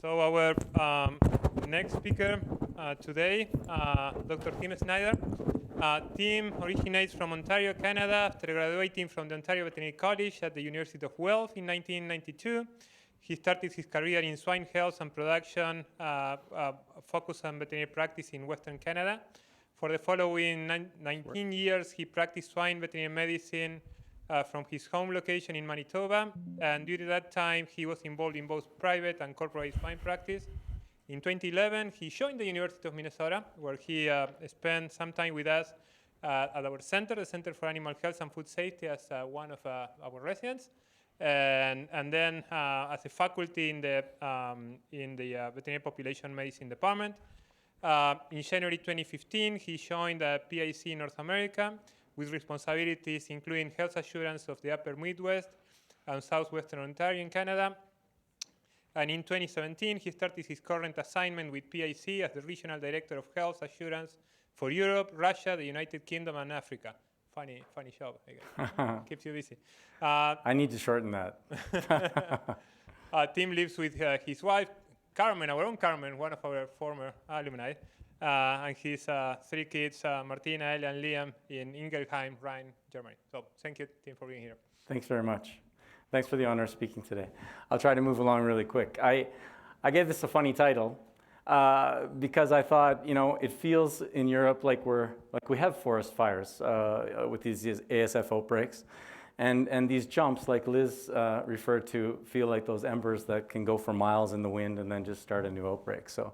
So our next speaker today, Dr. Tim Snider. Tim originates from Ontario, Canada, after graduating from the Ontario Veterinary College at the University of Guelph in 1992. He started his career in swine health and production, focused on veterinary practice in Western Canada. For the following 19 years, he practiced swine veterinary medicine from his home location in Manitoba, and during that time, he was involved in both private and corporate swine practice. In 2011, he joined the University of Minnesota, where he spent some time with us at our center, the Center for Animal Health and Food Safety, as one of our residents, and then as a faculty in the Veterinary Population Medicine Department. In January 2015, he joined the PIC North America, with responsibilities including health assurance of the upper Midwest and southwestern Ontario in Canada. And in 2017, he started his current assignment with PIC as the Regional Director of Health Assurance for Europe, Russia, the United Kingdom, and Africa. Funny job, I guess. Keeps you busy. I need to shorten that. Tim lives with his wife, Carmen, our own Carmen, one of our former alumni, and his 3 kids, Martina, Elia, and Liam, in Ingelheim, Rhine, Germany. So thank you, Tim, for being here. Thanks very much. Thanks for the honor of speaking today. I'll try to move along really quick. I gave this a funny title because I thought, it feels in Europe like we have forest fires with these ASF outbreaks. And these jumps, like Liz referred to, feel like those embers that can go for miles in the wind and then just start a new outbreak. So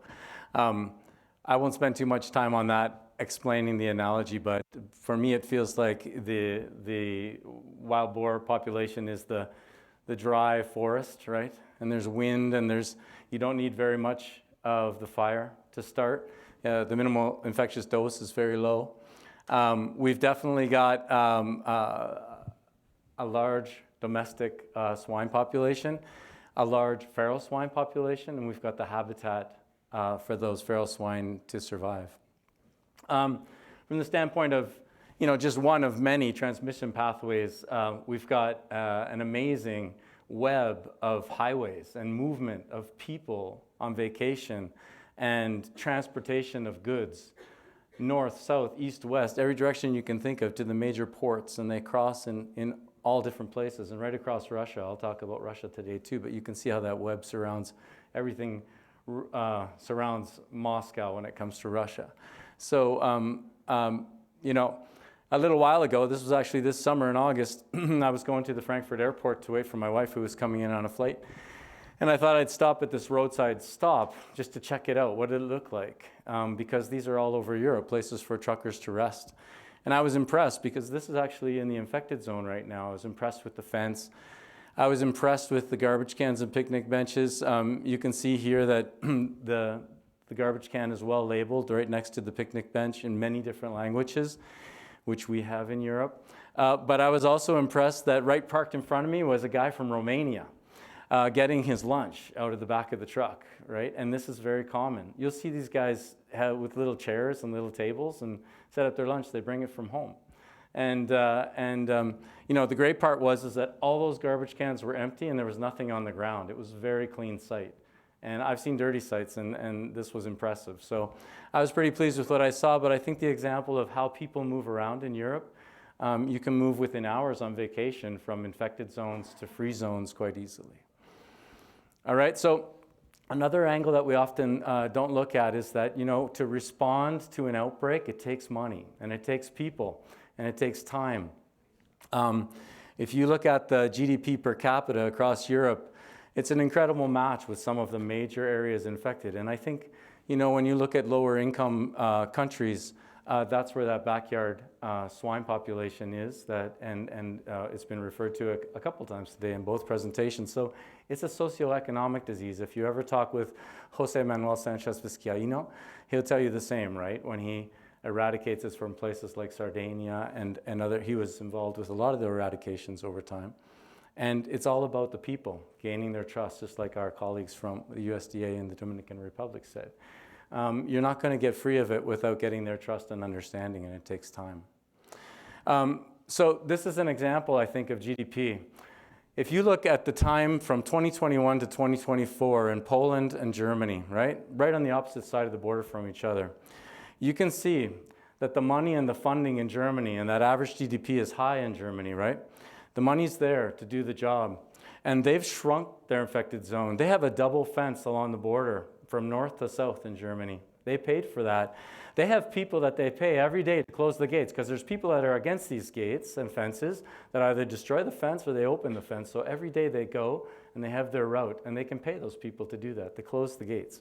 I won't spend too much time on that explaining the analogy, but for me it feels like the wild boar population is the dry forest, right? And there's wind, and you don't need very much of the fire to start. The minimal infectious dose is very low. We've definitely got a large domestic swine population, a large feral swine population, and we've got the habitat for those feral swine to survive. From the standpoint of, just one of many transmission pathways, we've got an amazing web of highways and movement of people on vacation and transportation of goods, north, south, east, west, every direction you can think of to the major ports, and they cross in all different places and right across Russia. I'll talk about Russia today too, but you can see how that web surrounds everything, surrounds Moscow when it comes to Russia. So, a little while ago, this was actually this summer in August, I was going to the Frankfurt airport to wait for my wife who was coming in on a flight. And I thought I'd stop at this roadside stop just to check it out. What did it look like? Because these are all over Europe, places for truckers to rest. And I was impressed because this is actually in the infected zone right now. I was impressed with the fence. I was impressed with the garbage cans and picnic benches. You can see here that the garbage can is well labeled right next to the picnic bench in many different languages, which we have in Europe. But I was also impressed that right parked in front of me was a guy from Romania getting his lunch out of the back of the truck, right? And this is very common. You'll see these guys with little chairs and little tables and set up their lunch. They bring it from home. And the great part is that all those garbage cans were empty and there was nothing on the ground. It was a very clean site. And I've seen dirty sites, and this was impressive. So I was pretty pleased with what I saw, but I think the example of how people move around in Europe, you can move within hours on vacation from infected zones to free zones quite easily. All right, so another angle that we often don't look at is that, to respond to an outbreak, it takes money, and it takes people, and it takes time. If you look at the GDP per capita across Europe, it's an incredible match with some of the major areas infected. And I think, when you look at lower income countries, that's where that backyard swine population is, and it's been referred to a couple times today in both presentations. So it's a socioeconomic disease. If you ever talk with Jose Manuel Sanchez Vizcaíno, he'll tell you the same, right? When he eradicates it from places like Sardinia and he was involved with a lot of the eradications over time. And it's all about the people gaining their trust, just like our colleagues from the USDA in the Dominican Republic said. You're not going to get free of it without getting their trust and understanding, and it takes time. So this is an example, I think, of GDP. if you look at the time from 2021 to 2024 in Poland and Germany, right on the opposite side of the border from each other, you can see that the money and the funding in Germany and that average GDP is high in Germany, right? The money's there to do the job. And they've shrunk their infected zone. They have a double fence along the border from north to south in Germany. They paid for that. They have people that they pay every day to close the gates, because there's people that are against these gates and fences that either destroy the fence or they open the fence. So every day they go and they have their route, and they can pay those people to do that, to close the gates,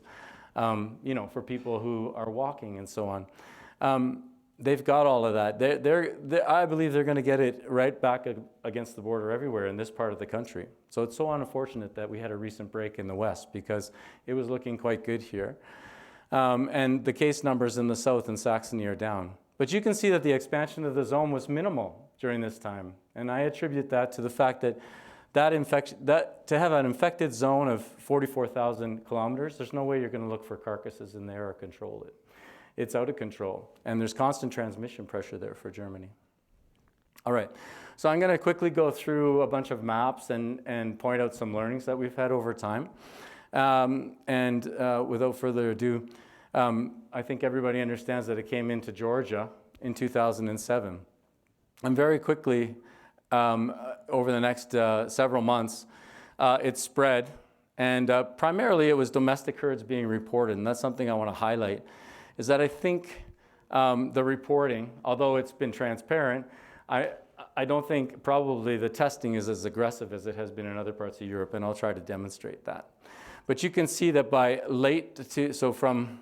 for people who are walking and so on. They've got all of that. I believe they're going to get it right back against the border everywhere in this part of the country. So it's so unfortunate that we had a recent break in the West, because it was looking quite good here. And the case numbers in the south and Saxony are down. But you can see that the expansion of the zone was minimal during this time. And I attribute that to the fact that to have an infected zone of 44,000 kilometers, there's no way you're going to look for carcasses in there or control it. It's out of control. And there's constant transmission pressure there for Germany. All right. So I'm going to quickly go through a bunch of maps and point out some learnings that we've had over time. Without further ado, I think everybody understands that it came into Georgia in 2007. And very quickly, over the next several months, it spread. And primarily it was domestic herds being reported. And that's something I want to highlight, is that I think the reporting, although it's been transparent, I don't think probably the testing is as aggressive as it has been in other parts of Europe, and I'll try to demonstrate that. But you can see that by so from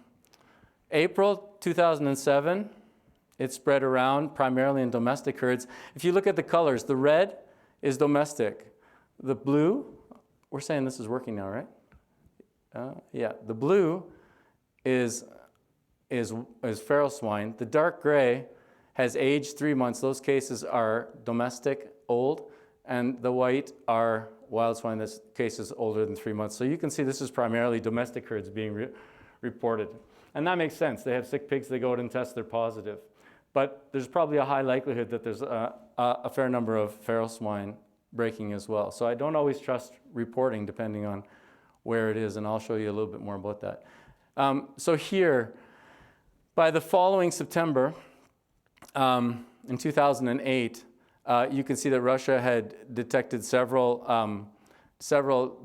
April 2007, it spread around primarily in domestic herds. If you look at the colors, the red is domestic. The blue, we're saying this is working now, right? Yeah, the blue is feral swine. The dark gray has aged 3 months. Those cases are domestic, old, and the white are wild swine. This case is older than 3 months. So you can see this is primarily domestic herds being reported. And that makes sense. They have sick pigs, they go out and test, they're positive. But there's probably a high likelihood that there's a fair number of feral swine breaking as well. So I don't always trust reporting depending on where it is, and I'll show you a little bit more about that. So here, by the following September, in 2008, you can see that Russia had detected several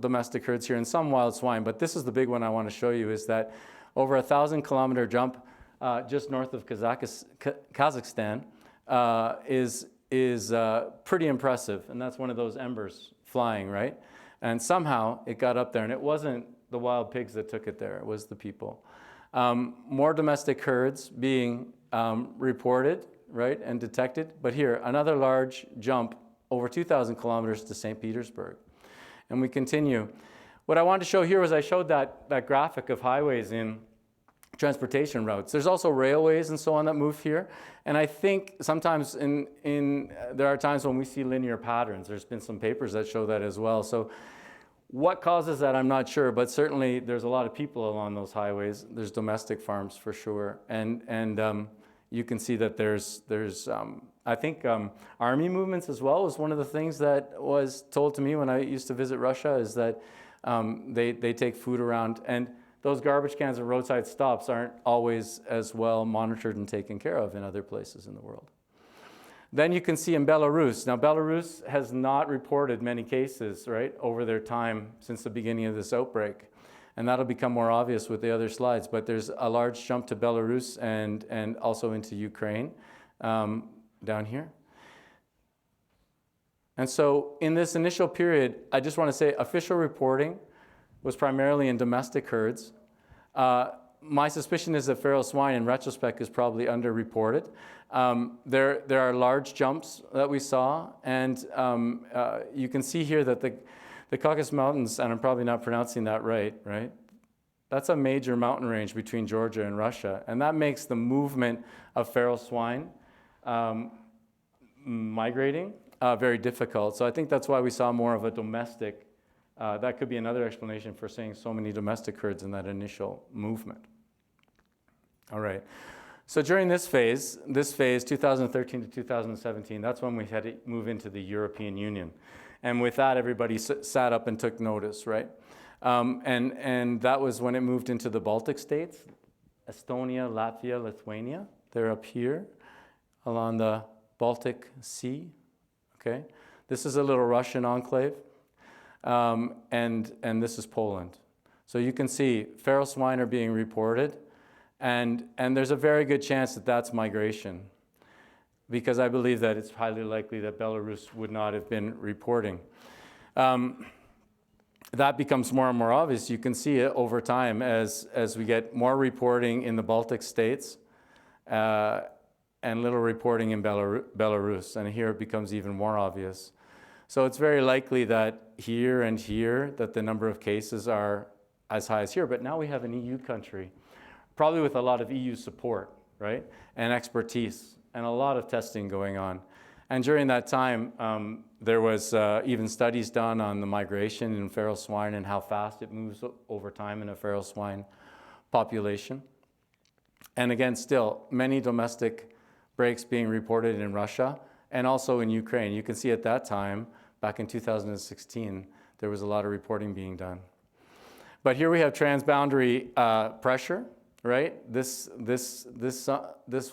domestic herds here and some wild swine. But this is the big one I want to show you, is that over 1,000-kilometer jump just north of Kazakhstan is pretty impressive. And that's one of those embers flying, right? And somehow it got up there. And it wasn't the wild pigs that took it there. It was the people. More domestic herds being reported, right, and detected. But here, another large jump over 2,000 kilometers to St. Petersburg. And we continue. What I wanted to show here was I showed that graphic of highways in transportation routes. There's also railways and so on that move here. And I think sometimes there are times when we see linear patterns. There's been some papers that show that as well. So what causes that, I'm not sure, but certainly there's a lot of people along those highways. There's domestic farms for sure. And you can see that there's I think army movements as well was one of the things that was told to me when I used to visit Russia, is that they take food around, and those garbage cans and roadside stops aren't always as well monitored and taken care of in other places in the world. Then you can see in Belarus. Now, Belarus has not reported many cases, right, over their time since the beginning of this outbreak. And that'll become more obvious with the other slides. But there's a large jump to Belarus and also into Ukraine down here. And so in this initial period, I just want to say official reporting was primarily in domestic herds. My suspicion is that feral swine, in retrospect, is probably underreported. There are large jumps that we saw, and you can see here that the Caucasus Mountains, and I'm probably not pronouncing that right? That's a major mountain range between Georgia and Russia, and that makes the movement of feral swine migrating very difficult. So I think that's why we saw more of a domestic. That could be another explanation for seeing so many domestic herds in that initial movement. All right. So during this phase, 2013 to 2017, that's when we had to move into the European Union. And with that, everybody sat up and took notice, right? And that was when it moved into the Baltic states, Estonia, Latvia, Lithuania. They're up here along the Baltic Sea, okay? This is a little Russian enclave, and this is Poland. So you can see feral swine are being reported, and there's a very good chance that that's migration, because I believe that it's highly likely that Belarus would not have been reporting. That becomes more and more obvious. You can see it over time as we get more reporting in the Baltic states and little reporting in Belarus, and here it becomes even more obvious. So it's very likely that here and here that the number of cases are as high as here, but now we have an EU country, probably with a lot of EU support, right, and expertise, and a lot of testing going on. And during that time, there was even studies done on the migration in feral swine and how fast it moves over time in a feral swine population. And again, still, many domestic breaks being reported in Russia and also in Ukraine. You can see at that time, back in 2016, there was a lot of reporting being done. But here we have transboundary pressure, right? This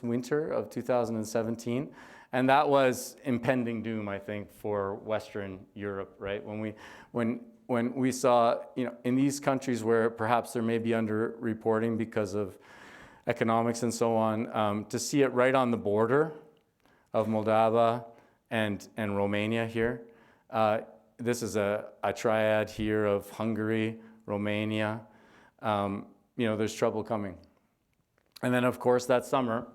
winter of 2017. And that was impending doom, I think, for Western Europe, right? When we saw, in these countries where perhaps there may be under-reporting because of economics and so on, to see it right on the border of Moldova and Romania here. This is a triad here of Hungary, Romania. There's trouble coming. And then, of course, that summer,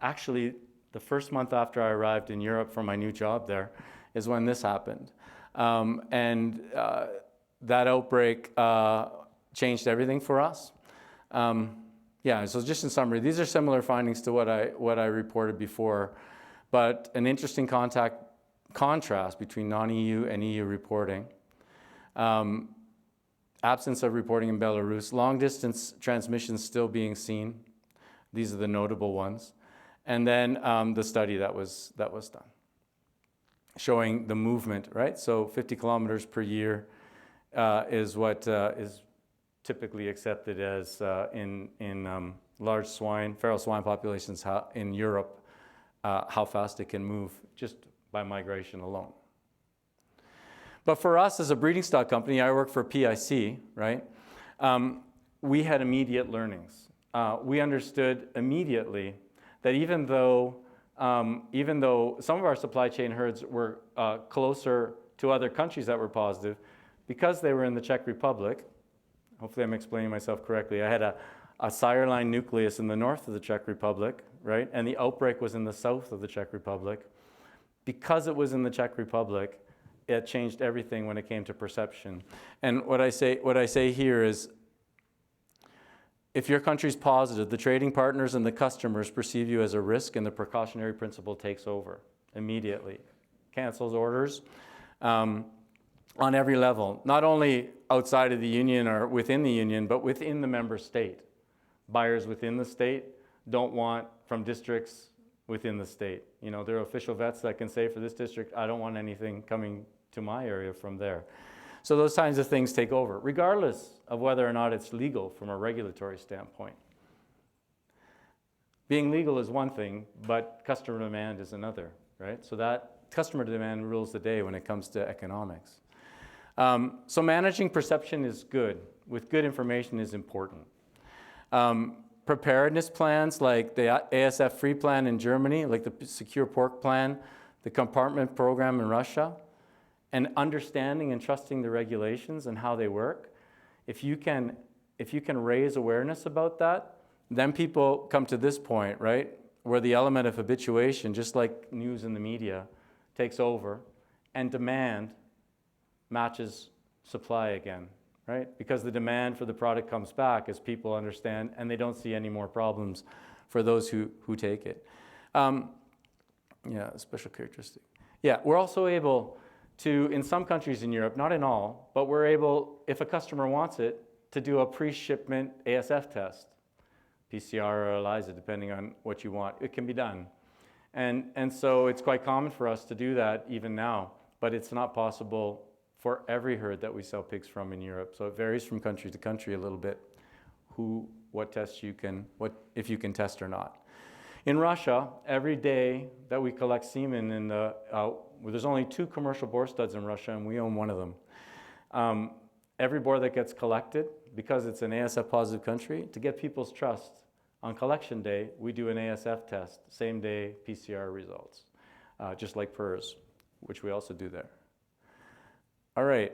actually, the first month after I arrived in Europe for my new job there is when this happened. That outbreak changed everything for us. So just in summary, these are similar findings to what I reported before, but an interesting contrast between non-EU and EU reporting. Absence of reporting in Belarus, long-distance transmissions still being seen. These are the notable ones. And then the study that was done, showing the movement, right? So 50 kilometers per year is what is typically accepted as in large swine, feral swine populations in Europe, how fast it can move just by migration alone. But for us as a breeding stock company, I work for PIC, right? We had immediate learnings. We understood immediately that even though some of our supply chain herds were closer to other countries that were positive, because they were in the Czech Republic, hopefully I'm explaining myself correctly, I had a sire line nucleus in the north of the Czech Republic, right? And the outbreak was in the south of the Czech Republic. Because it was in the Czech Republic, it changed everything when it came to perception. And what I say here is, if your country's positive, the trading partners and the customers perceive you as a risk, and the precautionary principle takes over immediately. Cancels orders on every level, not only outside of the union or within the union, but within the member state. Buyers within the state don't want from districts within the state. There are official vets that can say for this district, I don't want anything coming to my area from there. So those kinds of things take over, regardless of whether or not it's legal from a regulatory standpoint. Being legal is one thing, but customer demand is another, right? So that customer demand rules the day when it comes to economics. So managing perception is good. With good information is important. Preparedness plans like the ASF free plan in Germany, like the secure pork plan, the compartment program in Russia, and understanding and trusting the regulations and how they work. If you can raise awareness about that, then people come to this point, right, where the element of habituation, just like news in the media, takes over, and demand matches supply again, right? Because the demand for the product comes back as people understand, and they don't see any more problems for those who take it. Special characteristic. Yeah, we're also able to, in some countries in Europe, not in all, but we're able, if a customer wants it, to do a pre-shipment ASF test, PCR or ELISA, depending on what you want. It can be done. And so it's quite common for us to do that even now. but it's not possible for every herd that we sell pigs from in Europe. So it varies from country to country a little bit, what tests you can, if you can test or not. In Russia, every day that we collect semen there's only 2 commercial boar studs in Russia, and we own one of them. Every boar that gets collected, because it's an ASF positive country, to get people's trust, on collection day, we do an ASF test, same day PCR results, just like PERS, which we also do there. All right,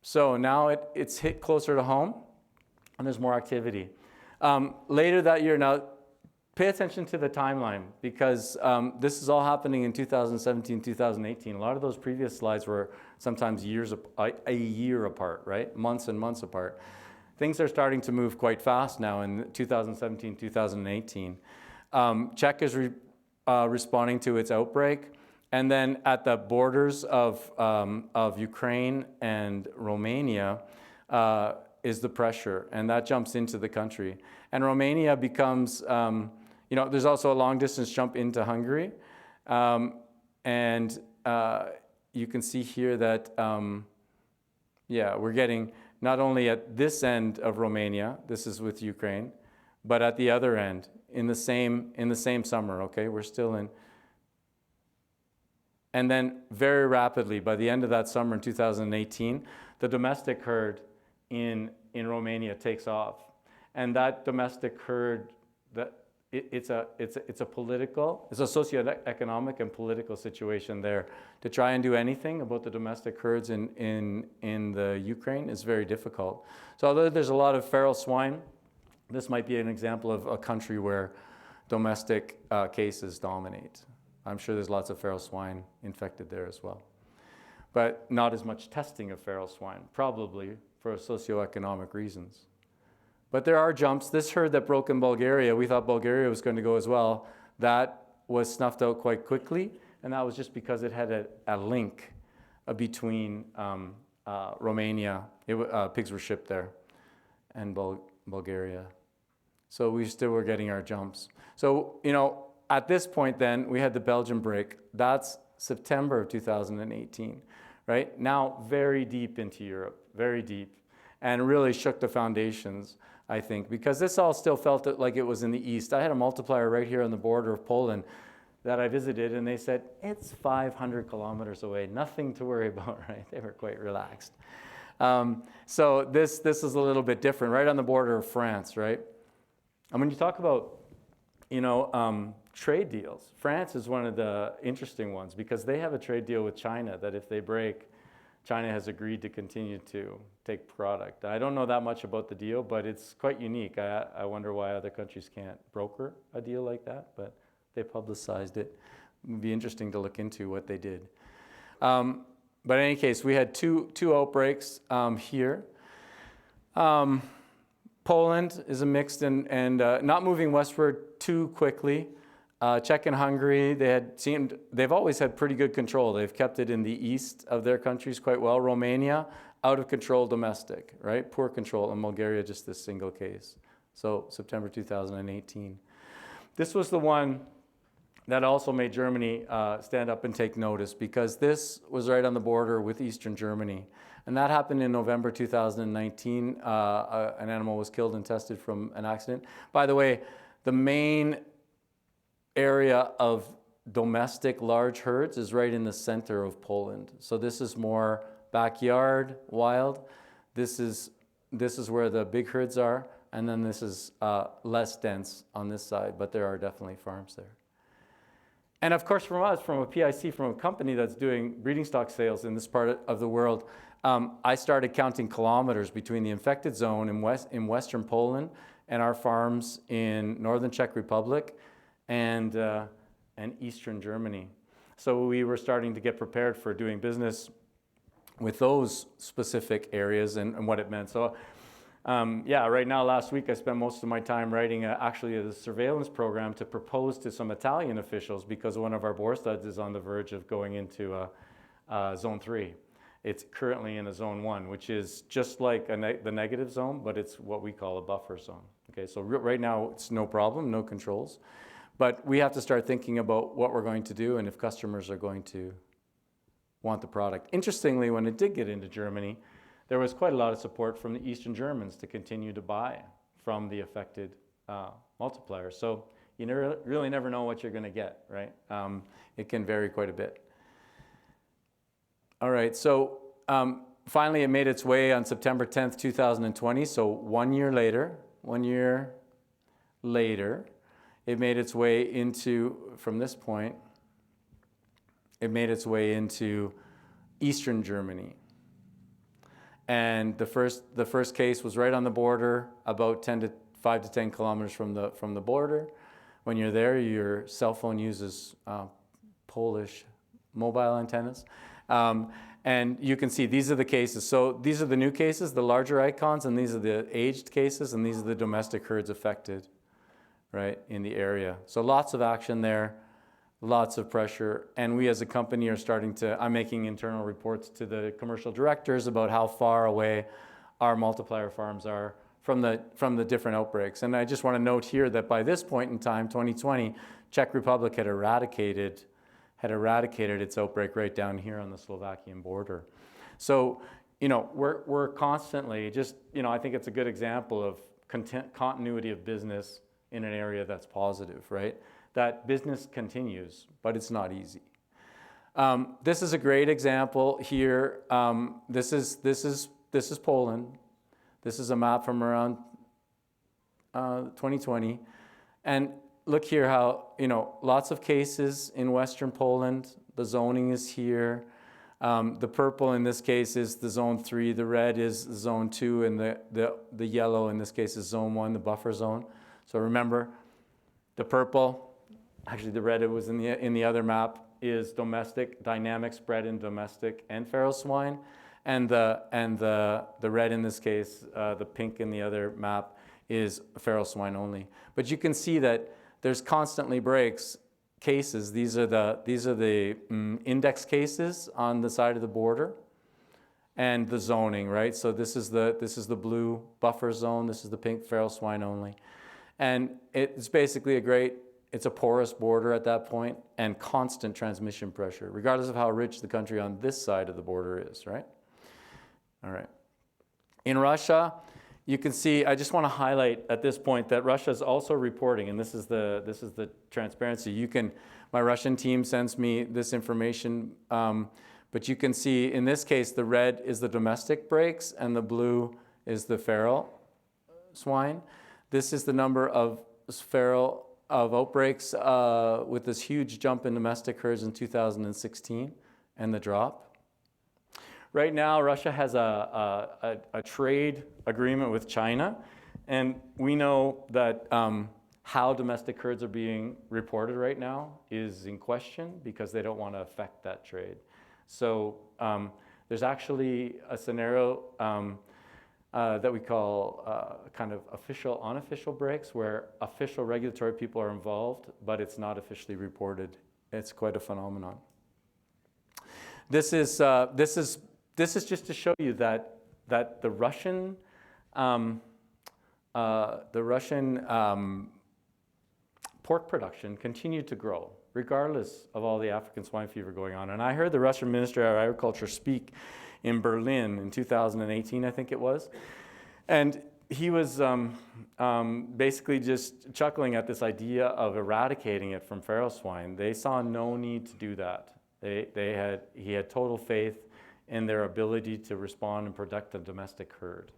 so now it's hit closer to home, and there's more activity. Later that year, now pay attention to the timeline, because this is all happening in 2017, 2018. A lot of those previous slides were sometimes a year apart, right? Months and months apart. Things are starting to move quite fast now in 2017, 2018. Czech is responding to its outbreak. And then at the borders of Ukraine and Romania is the pressure, and that jumps into the country. And Romania becomes, there's also a long distance jump into Hungary. And you can see here that, we're getting not only at this end of Romania, this is with Ukraine, but at the other end in the same summer, okay? We're still in. And then very rapidly, by the end of that summer in 2018, the domestic herd in Romania takes off. And that domestic herd, it's a socioeconomic and political situation there. To try and do anything about the domestic herds in the Ukraine is very difficult. So although there's a lot of feral swine, this might be an example of a country where domestic cases dominate. I'm sure there's lots of feral swine infected there as well. But not as much testing of feral swine, probably for socioeconomic reasons. But there are jumps. This herd that broke in Bulgaria, we thought Bulgaria was going to go as well. That was snuffed out quite quickly, and that was just because it had a link between Romania, pigs were shipped there, and Bulgaria. So we still were getting our jumps. So, at this point then, we had the Belgian break. That's September of 2018, right? Now very deep into Europe, very deep, and really shook the foundations, I think, because this all still felt like it was in the east. I had a multiplier right here on the border of Poland that I visited, and they said, it's 500 kilometers away, nothing to worry about, right? They were quite relaxed. So this is a little bit different, right on the border of France, right? And when you talk about, trade deals, France is one of the interesting ones because they have a trade deal with China that if they break, China has agreed to continue to take product. I don't know that much about the deal, but it's quite unique. I wonder why other countries can't broker a deal like that, but they publicized it. It would be interesting to look into what they did. But in any case, we had two outbreaks here. Poland is a mixed and not moving westward too quickly. Czech and Hungary, they've always had pretty good control. They've kept it in the east of their countries quite well. Romania, out of control domestic, right? Poor control. And Bulgaria, just this single case. So September 2018. This was the one that also made Germany stand up and take notice because this was right on the border with Eastern Germany. And that happened in November 2019. An animal was killed and tested from an accident. By the way, the main area of domestic large herds is right in the center of Poland. So this is more backyard, wild. This is where the big herds are. And then this is less dense on this side, but there are definitely farms there. And of course, from us, from a PIC, from a company that's doing breeding stock sales in this part of the world, I started counting kilometers between the infected zone in western Poland and our farms in northern Czech Republic and eastern Germany. So we were starting to get prepared for doing business with those specific areas and what it meant. So right now, last week, I spent most of my time writing actually a surveillance program to propose to some Italian officials because one of our boar studs is on the verge of going into zone 3. It's currently in a zone 1, which is just like the negative zone, but it's what we call a buffer zone. Okay, so right now, it's no problem, no controls. But we have to start thinking about what we're going to do and if customers are going to want the product. Interestingly, when it did get into Germany, there was quite a lot of support from the Eastern Germans to continue to buy from the affected multipliers. So you really never know what you're going to get, right? It can vary quite a bit. All right, so finally it made its way on September 10th, 2020. So 1 year later, it made its way into, from this point, it made its way into Eastern Germany. And the first case was right on the border, about 5 to 10 kilometers from the border. When you're there, your cell phone uses Polish mobile antennas. And you can see these are the cases. So these are the new cases, the larger icons, and these are the aged cases, and these are the domestic herds affected, right, in the area. So lots of action there, lots of pressure, and we as a company are starting to, I'm making internal reports to the commercial directors about how far away our multiplier farms are from the different outbreaks. And I just want to note here that by this point in time, 2020, Czech Republic had eradicated its outbreak right down here on the Slovakian border. So, you know, we're constantly just, you know, I think it's a good example of continuity of business in an area that's positive, right? That business continues, but it's not easy. This is a great example here. This is Poland. This is a map from around 2020, and look here how, you know, lots of cases in Western Poland. The zoning is here. The purple in this case is the zone 3. The red is zone 2, and the yellow in this case is zone 1, the buffer zone. So remember, the purple, actually the red it was in the other map, is domestic, dynamic spread in domestic and feral swine. And the red in this case, the pink in the other map, is feral swine only. But you can see that there's constantly breaks cases. These are the index cases on the side of the border, and the zoning, right? So this is the blue buffer zone. This is the pink feral swine only, and it's basically it's a porous border at that point, and constant transmission pressure, regardless of how rich the country on this side of the border is, right? All right. In Russia, you can see, I just want to highlight at this point that Russia is also reporting, and this is the transparency. My Russian team sends me this information, but you can see in this case the red is the domestic breaks and the blue is the feral swine. This is the number of outbreaks with this huge jump in domestic herds in 2016 and the drop. Right now, Russia has a trade agreement with China, and we know that how domestic herds are being reported right now is in question because they don't want to affect that trade. So there's actually a scenario that we call kind of official, unofficial breaks, where official regulatory people are involved, but it's not officially reported. It's quite a phenomenon. This is just to show you that the Russian pork production continued to grow, regardless of all the African swine fever going on. And I heard the Russian Minister of Agriculture speak in Berlin in 2018, I think it was. And he was basically just chuckling at this idea of eradicating it from feral swine. They saw no need to do that. He had total faith in their ability to respond and protect a domestic herd.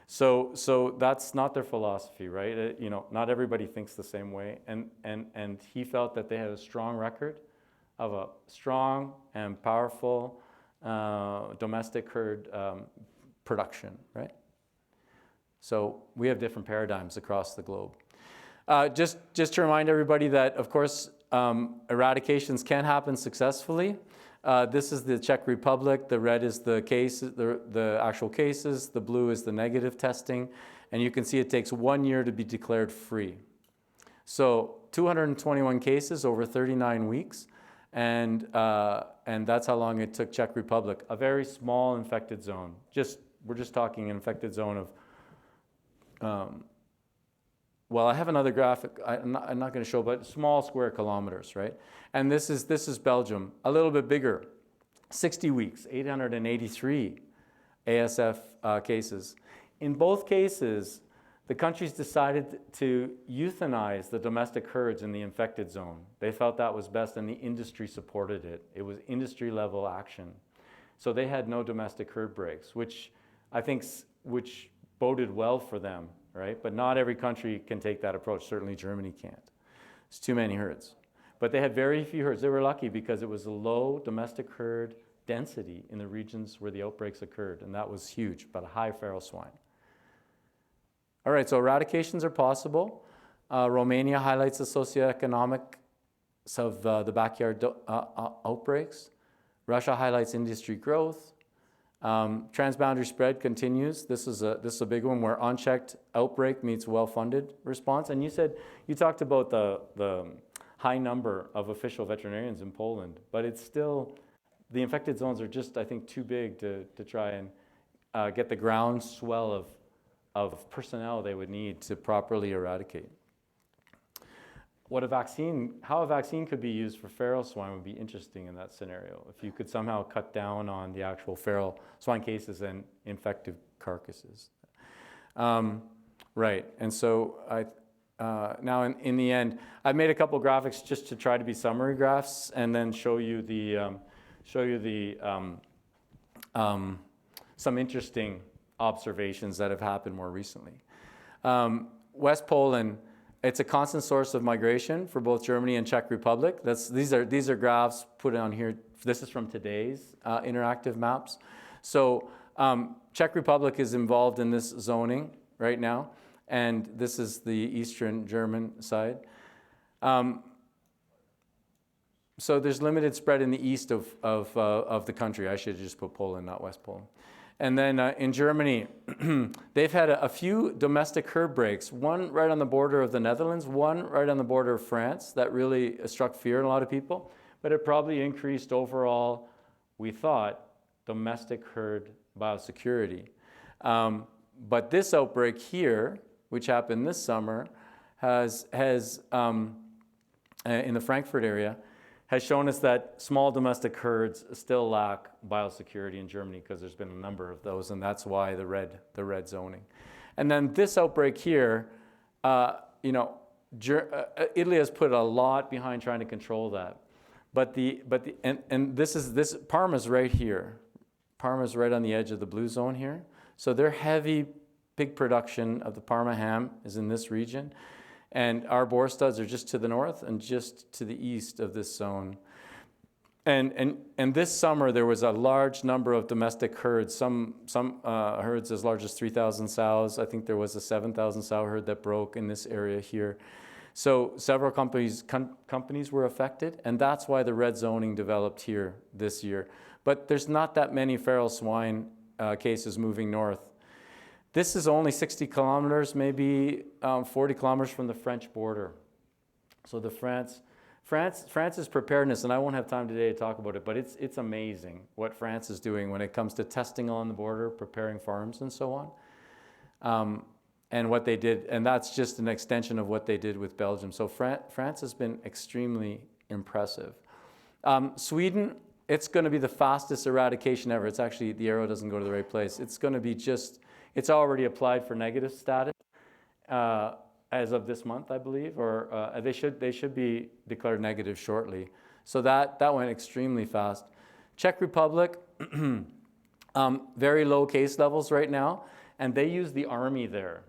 So that's not their philosophy, right? You know, not everybody thinks the same way. And he felt that they had a strong record of a strong and powerful domestic herd production, right? So we have different paradigms across the globe. Just to remind everybody that, of course, eradications can happen successfully. This is the Czech Republic. The red is the cases, the actual cases. The blue is the negative testing. And you can see it takes 1 year to be declared free. So 221 cases over 39 weeks. And that's how long it took Czech Republic. A very small infected zone. We're just talking an infected zone of, well, I have another graphic I'm not going to show, but small square kilometers, right? And this is Belgium, a little bit bigger. 60 weeks, 883 ASF cases. In both cases, the countries decided to euthanize the domestic herds in the infected zone. They felt that was best, and the industry supported it. It was industry-level action. So they had no domestic herd breaks, which I think which boded well for them, right? But not every country can take that approach. Certainly Germany can't. It's too many herds. But they had very few herds. They were lucky because it was a low domestic herd density in the regions where the outbreaks occurred, and that was huge, but a high feral swine. All right, so eradications are possible. Romania highlights the socioeconomics of the backyard outbreaks. Russia highlights industry growth. Transboundary spread continues. This is a big one where unchecked outbreak meets well-funded response. And you talked about the high number of official veterinarians in Poland, but it's still, the infected zones are just, I think, too big to try and get the groundswell of personnel they would need to properly eradicate. How a vaccine could be used for feral swine would be interesting in that scenario. If you could somehow cut down on the actual feral swine cases and infected carcasses. Right, and so now in the end, I've made a couple graphics just to try to be summary graphs and then show you some interesting observations that have happened more recently. West Poland, it's a constant source of migration for both Germany and Czech Republic. These are graphs put on here. This is from today's interactive maps. So Czech Republic is involved in this zoning right now, and this is the Eastern German side. So there's limited spread in the east of the country. I should have just put Poland, not West Poland. And then in Germany, they've had a few domestic herd breaks, one right on the border of the Netherlands, one right on the border of France. That really struck fear in a lot of people, but it probably increased overall, we thought, domestic herd biosecurity. But this outbreak here, which happened this summer, has in the Frankfurt area, has shown us that small domestic herds still lack biosecurity in Germany because there's been a number of those, and that's why the red zoning. And then this outbreak here, Italy has put a lot behind trying to control that. This Parma's right here. Parma's right on the edge of the blue zone here. So their heavy pig production of the Parma ham is in this region. And our boar studs are just to the north and just to the east of this zone. And this summer there was a large number of domestic herds, some herds as large as 3,000 sows. I think there was a 7,000 sow herd that broke in this area here. So several companies were affected, and that's why the red zoning developed here this year. But there's not that many feral swine cases moving north. This is only 60 kilometers, maybe 40 kilometers from the French border. So France's preparedness, and I won't have time today to talk about it, but it's amazing what France is doing when it comes to testing along the border, preparing farms and so on. And what they did, and that's just an extension of what they did with Belgium. So France has been extremely impressive. Sweden, it's going to be the fastest eradication ever. It's actually, the arrow doesn't go to the right place. It's going to be it's already applied for negative status as of this month, I believe, or they should be declared negative shortly. So that went extremely fast. Czech Republic, very low case levels right now, and they use the army there.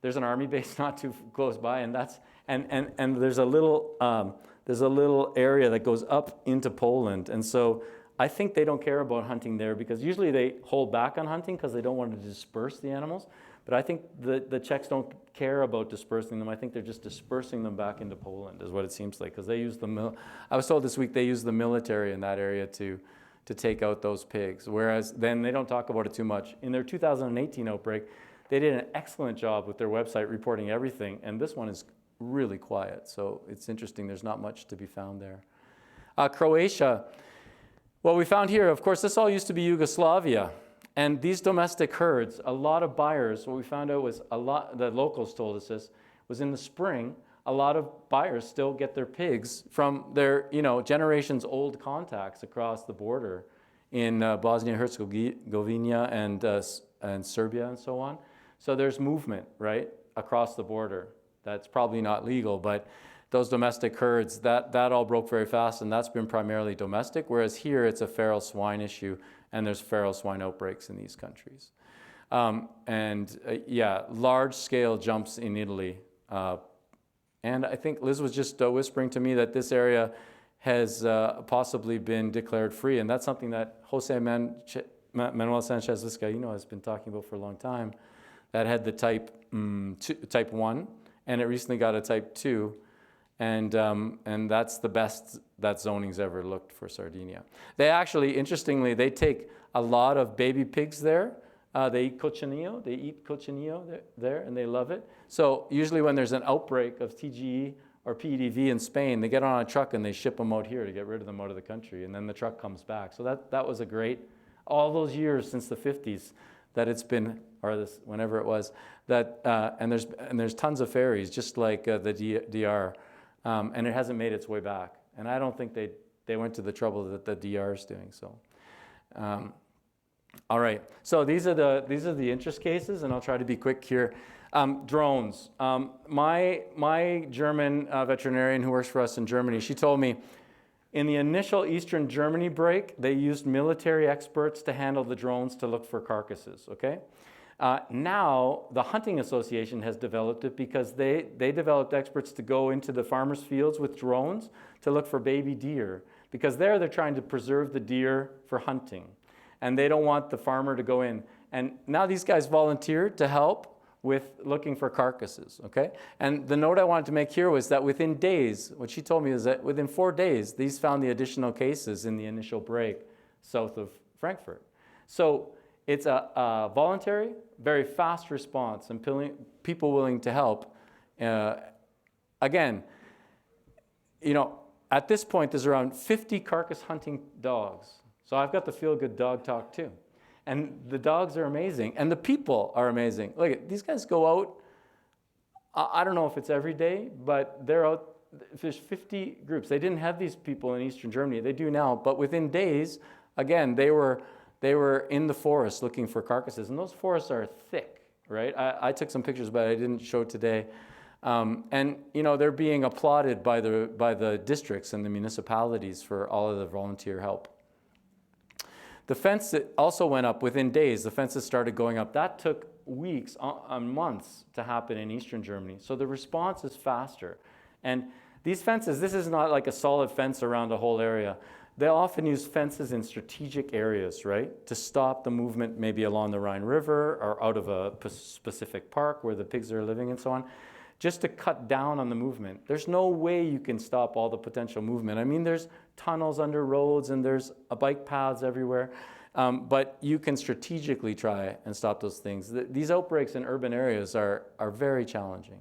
There's an army base not too close by, and there's a little area that goes up into Poland, and so I think they don't care about hunting there because usually they hold back on hunting because they don't want to disperse the animals. But I think the Czechs don't care about dispersing them. I think they're just dispersing them back into Poland is what it seems like, because they use I was told this week they use the military in that area to take out those pigs, whereas then they don't talk about it too much. In their 2018 outbreak, they did an excellent job with their website reporting everything, and this one is really quiet. So it's interesting. There's not much to be found there. Croatia. What we found here, of course, this all used to be Yugoslavia. And these domestic herds, a lot of buyers, what we found out was the locals told us this, was in the spring, a lot of buyers still get their pigs from their generations old contacts across the border in Bosnia-Herzegovina and Serbia and so on. So there's movement, right, across the border. That's probably not legal, but those domestic herds, that all broke very fast, and that's been primarily domestic, whereas here it's a feral swine issue, and there's feral swine outbreaks in these countries. Yeah, large-scale jumps in Italy. And I think Liz was just whispering to me that this area has possibly been declared free, and that's something that Jose Manuel Sanchez Vizcaíno has been talking about for a long time, that had the type 1, and it recently got a type 2, and that's the best that zoning's ever looked for Sardinia. They actually, interestingly, they take a lot of baby pigs there. They eat cochineal there, and they love it. So usually when there's an outbreak of TGE or PEDV in Spain, they get on a truck and they ship them out here to get rid of them out of the country, and then the truck comes back. So that was a great, all those years since the 50s that it's been, or this, whenever it was, that, and there's tons of ferries, just like the DR, and it hasn't made its way back. And I don't think they went to the trouble that the DR is doing, so. All right, so these are the interest cases, and I'll try to be quick here. Drones. My German veterinarian who works for us in Germany, she told me in the initial Eastern Germany break, they used military experts to handle the drones to look for carcasses, okay? Now, the Hunting Association has developed it because they developed experts to go into the farmers' fields with drones to look for baby deer, because they're trying to preserve the deer for hunting, and they don't want the farmer to go in. And now these guys volunteered to help with looking for carcasses, okay? And the note I wanted to make here was that within days, what she told me is that within 4 days, these found the additional cases in the initial break south of Frankfurt. So it's a voluntary, very fast response, and people willing to help. Again, you know, at this point, there's around 50 carcass hunting dogs. So I've got the feel-good dog talk too. And the dogs are amazing, and the people are amazing. Look, these guys go out, I don't know if it's every day, but they're out, there's 50 groups. They didn't have these people in Eastern Germany, they do now, but within days, again, they were in the forest looking for carcasses, and those forests are thick, right? I took some pictures, but I didn't show today. And you know, they're being applauded by the districts and the municipalities for all of the volunteer help. The fence that also went up within days. The fences started going up. That took weeks, months to happen in Eastern Germany. So the response is faster. And these fences, this is not like a solid fence around a whole area. They often use fences in strategic areas, right? To stop the movement maybe along the Rhine River or out of a specific park where the pigs are living and so on, just to cut down on the movement. There's no way you can stop all the potential movement. I mean, there's tunnels under roads and there's bike paths everywhere, but you can strategically try and stop those things. These outbreaks in urban areas are very challenging.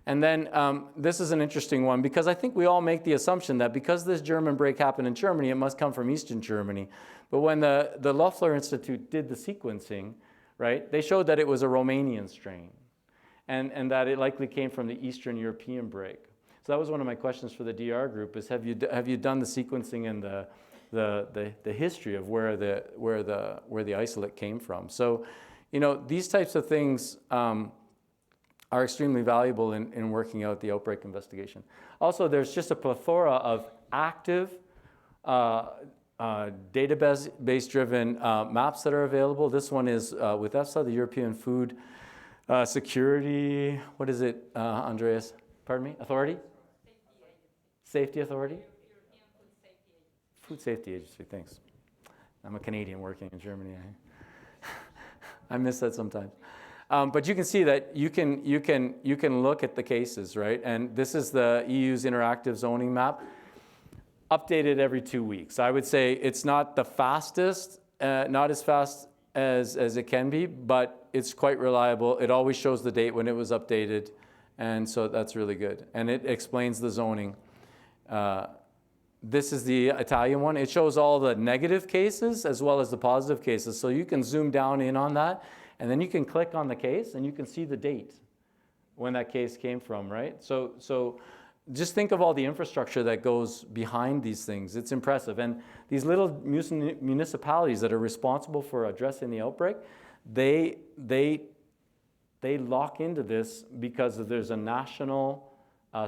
And then this is an interesting one, because I think we all make the assumption that because this German break happened in Germany, it must come from Eastern Germany. But when the Loeffler Institute did the sequencing, right, they showed that it was a Romanian strain. And that it likely came from the Eastern European break. So that was one of my questions for the DR group: is have you done the sequencing and the history of where the isolate came from? So, you know, these types of things are extremely valuable in working out the outbreak investigation. Also, there's just a plethora of active database-driven maps that are available. This one is with EFSA, the European Food Security, what is it, Andreas? Pardon me? Authority? Safety Authority? European Food Safety Agency, thanks. I'm a Canadian working in Germany. I miss that sometimes. But you can see that you can look at the cases, right? And this is the EU's interactive zoning map, updated every 2 weeks. I would say it's not the fastest, not as fast as it can be, but it's quite reliable. It always shows the date when it was updated, and so that's really good. And it explains the zoning. This is the Italian one. It shows all the negative cases as well as the positive cases. So you can zoom down in on that, and then you can click on the case, and you can see the date when that case came from, right? So just think of all the infrastructure that goes behind these things. It's impressive. And these little municipalities that are responsible for addressing the outbreak, they lock into this because there's a national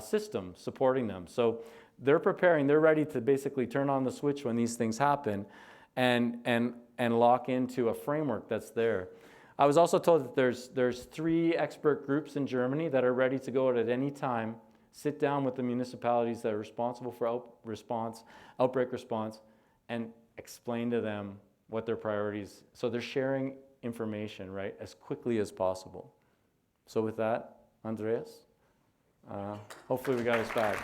system supporting them. So they're preparing, they're ready to basically turn on the switch when these things happen and lock into a framework that's there. I was also told that there's 3 expert groups in Germany that are ready to go out at any time, sit down with the municipalities that are responsible for outbreak response, and explain to them what their priorities. So they're sharing information, right, as quickly as possible. So with that, Andreas, hopefully we got us back.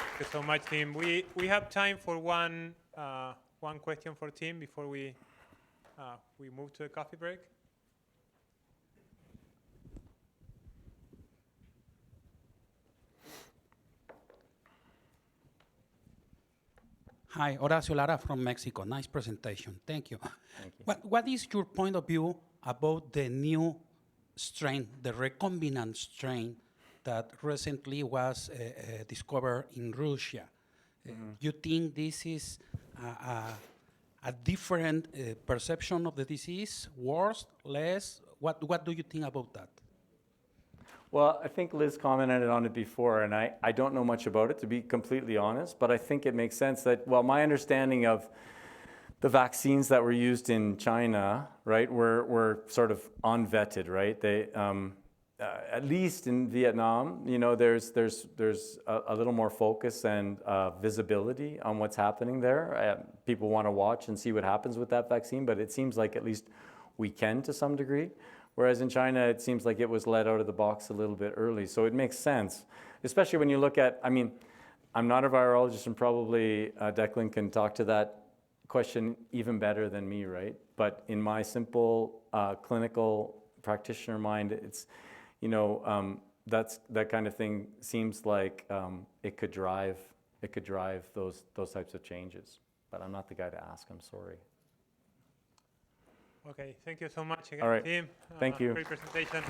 Thank you so much, Tim. We have time for one question for Tim before we move to a coffee break. Hi, Horacio Lara from Mexico. Nice presentation. Thank you. Thank you. What is your point of view about the new strain, the recombinant strain that recently was discovered in Russia? You think this is a different perception of the disease, worse, less? What do you think about that? Well, I think Liz commented on it before, and I don't know much about it, to be completely honest, but I think it makes sense that, well, my understanding of the vaccines that were used in China, right, were sort of unvetted, right? They, at least in Vietnam, you know, there's a little more focus and visibility on what's happening there. People want to watch and see what happens with that vaccine, but it seems like at least we can to some degree. Whereas in China, it seems like it was let out of the box a little bit early. So it makes sense, especially when you look at, I mean, I'm not a virologist, and probably Declan can talk to that question even better than me, right? But in my simple clinical practitioner mind, it's, you know, that kind of thing seems like it could drive those types of changes. But I'm not the guy to ask, I'm sorry. Okay, thank you so much again, All right. Tim. Thank you. Great presentation.